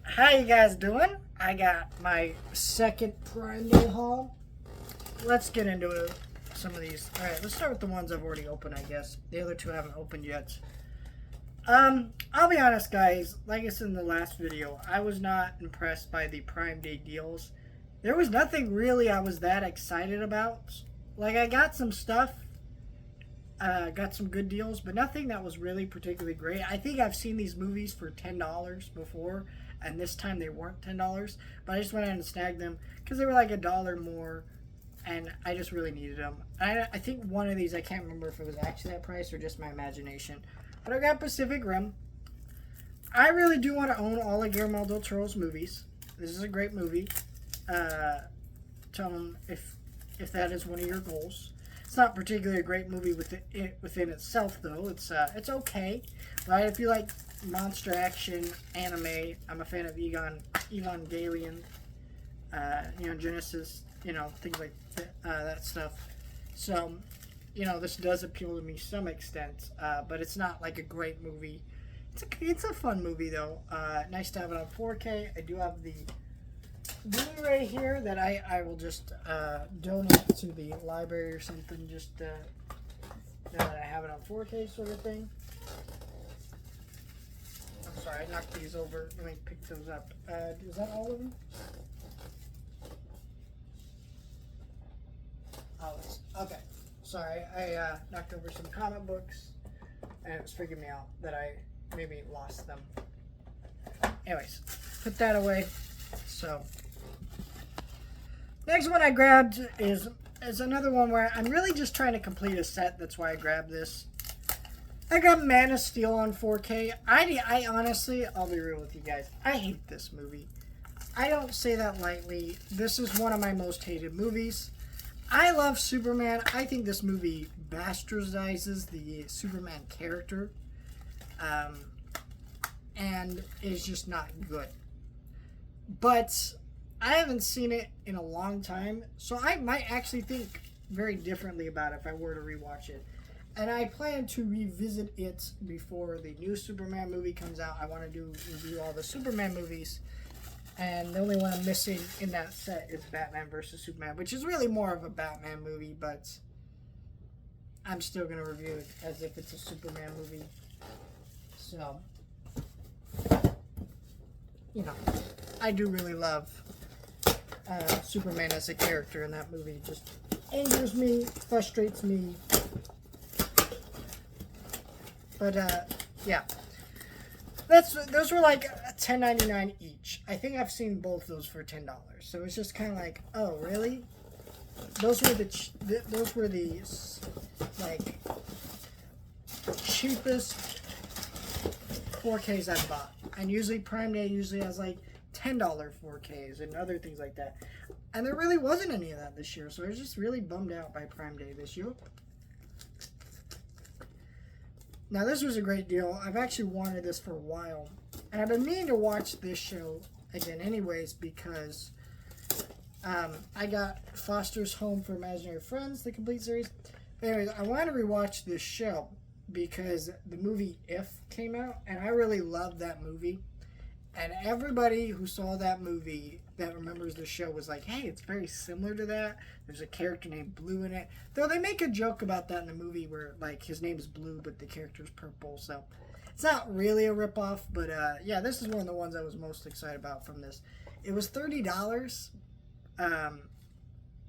How you guys doing? I got my second Prime Day haul. Let's get into some of these. All right, let's start with the ones I've already opened. I guess the other two haven't opened yet. I'll be honest, guys. Like I said in the last video, I was not impressed by the Prime Day deals. There was nothing really I was that excited about. Like I got some stuff, got some good deals, but nothing that was really particularly great. I think I've seen these movies for $10 before, and this time they weren't $10. But I just went ahead and snagged them because they were like $1 more, and I just really needed them. I think one of these, I can't remember if it was actually that price or just my imagination, but I got Pacific Rim. I really do want to own all of Guillermo del Toro's movies. This is a great movie. Tell them if that is one of your goals. It's not particularly a great movie within itself, though. It's okay. Right? If you like monster action anime, I'm a fan of Evangelion, Genesis, things like that stuff. So, this does appeal to me some extent, but it's not like a great movie. It's a fun movie though. Nice to have it on 4K. I do have the Blu-ray here that I will just donate to the library or something. Just now that I have it on 4K, sort of thing. I'm sorry, I knocked these over. Let me pick those up. Is that all of them? Oh, okay. Sorry, I knocked over some comic books, and it was freaking me out that I maybe lost them. Anyways, put that away. So, next one I grabbed is another one where I'm really just trying to complete a set. That's why I grabbed this. I got Man of Steel on 4K. I honestly, I'll be real with you guys, I hate this movie. I don't say that lightly. This is one of my most hated movies. I love Superman. I think this movie bastardizes the Superman character. And is just not good. But I haven't seen it in a long time, so I might actually think very differently about it if I were to rewatch it. And I plan to revisit it before the new Superman movie comes out. I want to review all the Superman movies, and the only one I'm missing in that set is Batman vs. Superman, which is really more of a Batman movie, but I'm still going to review it as if it's a Superman movie. So, I do really love Superman as a character in that movie. It just angers me, frustrates me. But yeah, those were like $10.99 each. I think I've seen both those for $10. So it's just kind of like, oh really? Those were the like cheapest 4Ks I've bought. And usually Prime Day has like $10 4Ks and other things like that. And there really wasn't any of that this year, so I was just really bummed out by Prime Day this year. Now this was a great deal. I've actually wanted this for a while. And I've been meaning to watch this show again anyways because I got Foster's Home for Imaginary Friends, the complete series. But anyways, I wanted to rewatch this show because the movie If came out, and I really loved that movie. And everybody who saw that movie that remembers the show was like, hey, it's very similar to that. There's a character named Blue in it. Though they make a joke about that in the movie where, like, his name is Blue, but the character's purple. So it's not really a ripoff, but yeah, this is one of the ones I was most excited about from this. It was $30,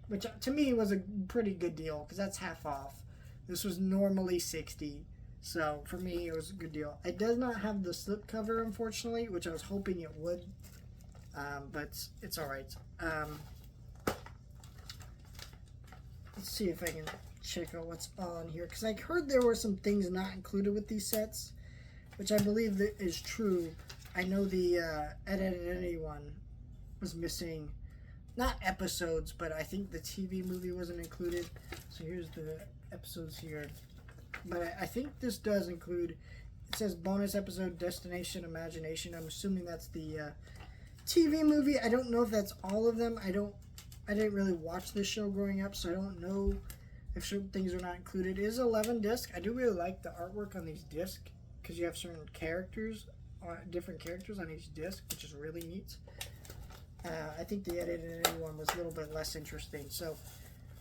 which to me was a pretty good deal because that's half off. This was normally $60. So for me, it was a good deal. It does not have the slipcover, unfortunately, which I was hoping it would, but it's all right. Let's see if I can check out what's on here, because I heard there were some things not included with these sets, which I believe that is true. I know the Ed, Edd n Eddy one was missing, not episodes, but I think the TV movie wasn't included. So here's the episodes here. But I think this does include, it says bonus episode Destination Imagination. I'm assuming that's the TV movie. I don't know if that's all of them. I didn't really watch this show growing up, so I don't know if certain things are not included. It is 11 disc. I do really like the artwork on these discs because you have certain characters different characters on each disc, which is really neat. I think the edited one was a little bit less interesting. So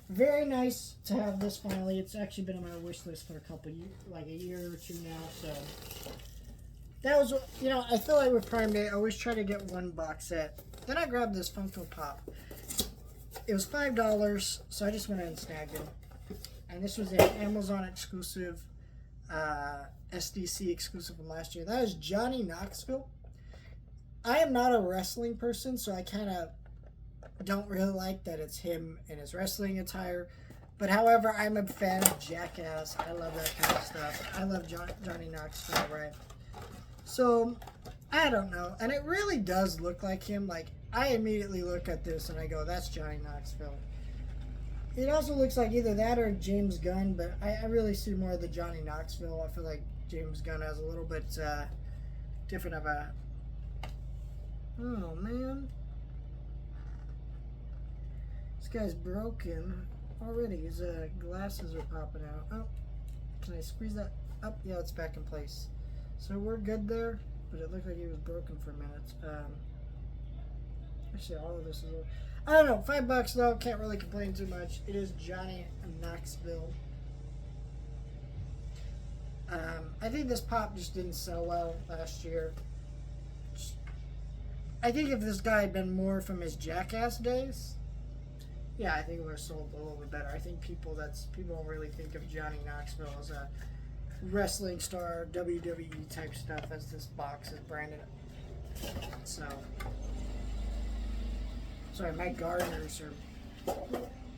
very nice to have this finally. It's actually been on my wish list for a couple years, like a year or two now. So that was, you know, I feel like with Prime Day, I always try to get one box set. Then I grabbed this Funko Pop. It was $5, so I just went ahead and snagged it. And this was an Amazon exclusive, SDC exclusive from last year. That is Johnny Knoxville. I am not a wrestling person, so I kind of don't really like that it's him in his wrestling attire. But however, I'm a fan of Jackass. I love that kind of stuff. I love Johnny Knoxville, right? So, I don't know. And it really does look like him. Like, I immediately look at this and I go, that's Johnny Knoxville. It also looks like either that or James Gunn, but I really see more of the Johnny Knoxville. I feel like James Gunn has a little bit different of a... Oh, man. This guy's broken already. His glasses are popping out. Oh, can I squeeze that up? Yeah, it's back in place. So we're good there, but it looked like he was broken for a minute. Actually, all of this is... I don't know, $5 though, can't really complain too much. It is Johnny Knoxville. I think this pop just didn't sell well last year. I think if this guy had been more from his Jackass days, yeah, I think it would have sold a little bit better. I think people don't really think of Johnny Knoxville as a wrestling star, WWE type stuff, as this box is branded. So, sorry, my gardeners are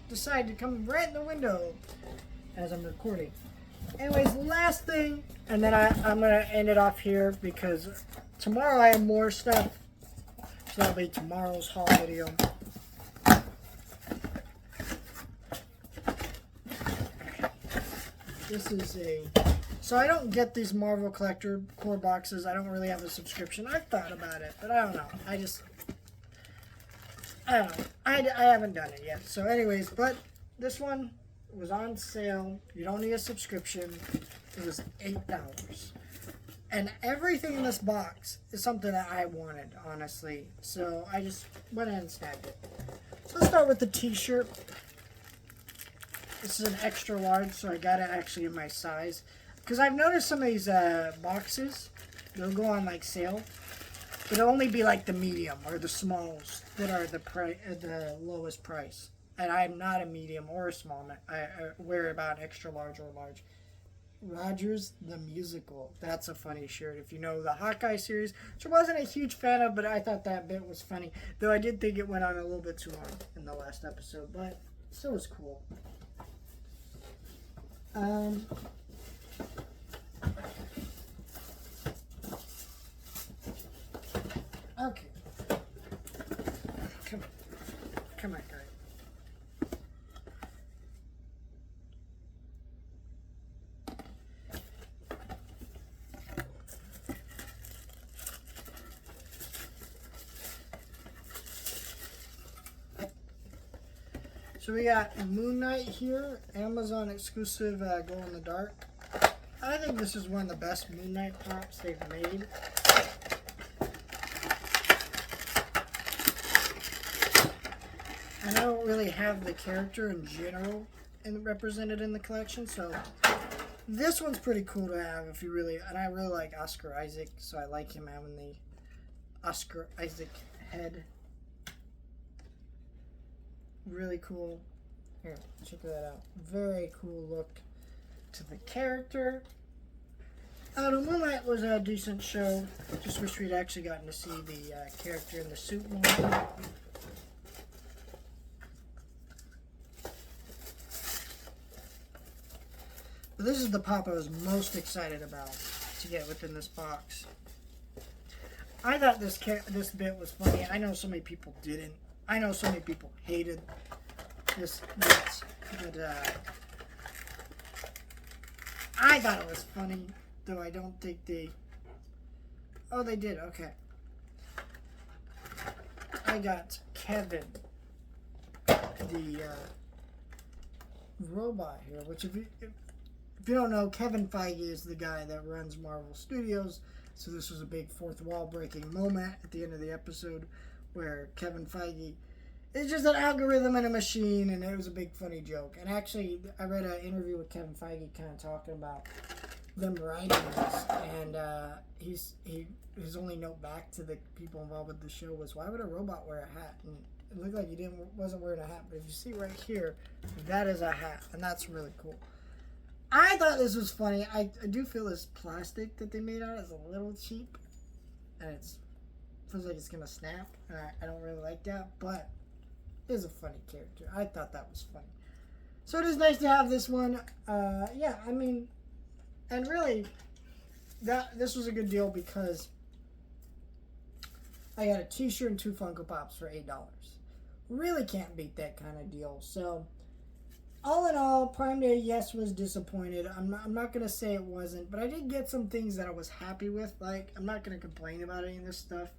decide to come right in the window as I'm recording. Anyways, last thing, and then I'm gonna end it off here because tomorrow I have more stuff. So that'll be tomorrow's haul video. This is so I don't get these Marvel Collector core boxes. I don't really have a subscription. I've thought about it, but I don't know. I don't know. I haven't done it yet. So anyways, but this one was on sale. You don't need a subscription. It was $8. And everything in this box is something that I wanted, honestly. So I just went ahead and snagged it. So let's start with the t-shirt. This is an extra large, so I got it actually in my size. Because I've noticed some of these boxes, they'll go on like sale. But it'll only be like the medium or the smalls that are the lowest price. And I'm not a medium or a small. I wear about extra large or large. Rogers the Musical. That's a funny shirt. If you know the Hawkeye series, which I wasn't a huge fan of, but I thought that bit was funny. Though I did think it went on a little bit too long in the last episode, but still was cool. Okay. Come on, guys. So we got Moon Knight here, Amazon exclusive Glow in the Dark. I think this is one of the best Moon Knight pops they've made. And I don't really have the character in general represented in the collection, so this one's pretty cool to have if you really, and I really like Oscar Isaac, so I like him having the Oscar Isaac head. Really cool. Here, check that out. Very cool look to the character. The Moonlight was a decent show. Just wish we'd actually gotten to see the character in the suit more. But this is the pop I was most excited about to get within this box. I thought this bit was funny. I know so many people didn't. I know so many people hated this bit, but I thought it was funny, though I don't think they... Oh, they did, okay. I got Kevin, the robot here, which if you don't know, Kevin Feige is the guy that runs Marvel Studios, So this was a big fourth wall breaking moment at the end of the episode where Kevin Feige is just an algorithm in a machine, and it was a big funny joke. And actually, I read an interview with Kevin Feige kind of talking about them writing this, and his only note back to the people involved with the show was, why would a robot wear a hat? And it looked like he wasn't wearing a hat, but if you see right here, that is a hat, and that's really cool. I thought this was funny. I do feel this plastic that they made out is a little cheap, and it feels like it's gonna snap, and I don't really like that, but it is a funny character. I thought that was funny. So it is nice to have this one. Yeah, I mean, and really, this was a good deal because I got a t-shirt and 2 Funko Pops for $8. Really can't beat that kind of deal. So all in all, Prime Day, yes, was disappointed. I'm not going to say it wasn't, but I did get some things that I was happy with. Like, I'm not going to complain about any of this stuff.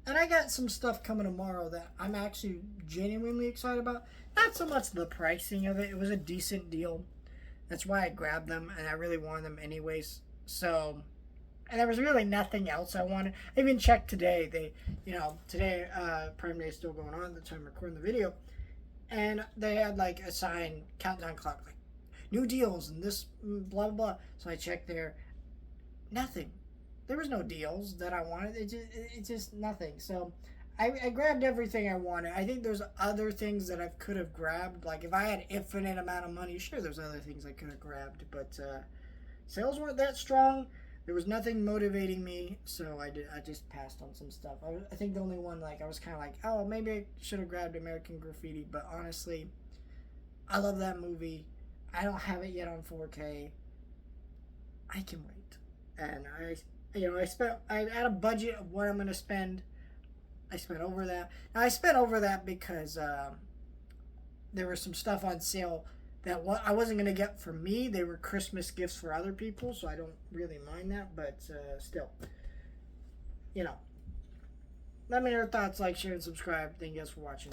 And I got some stuff coming tomorrow that I'm actually genuinely excited about. Not so much the pricing of it. It was a decent deal. That's why I grabbed them, and I really wanted them anyways. So, and there was really nothing else I wanted. I even checked today. Today, Prime Day is still going on at the time I'm recording the video. And they had like a sign, countdown clock, like new deals and this blah blah blah. So I checked there, nothing. There was no deals that I wanted. It's just nothing. So I grabbed everything I wanted. I think there's other things that I could have grabbed. Like if I had infinite amount of money, sure, there's other things I could have grabbed. But sales weren't that strong. There was nothing motivating me, so I just passed on some stuff. I think the only one, like, I was kind of like, oh, maybe I should have grabbed American Graffiti, but honestly, I love that movie. I don't have it yet on 4K. I can wait. And I had a budget of what I'm going to spend. I spent over that. Now, I spent over that because there was some stuff on sale that I wasn't going to get for me. They were Christmas gifts for other people, so I don't really mind that, but still. Let me know your thoughts, like, share, and subscribe. Thank you guys for watching.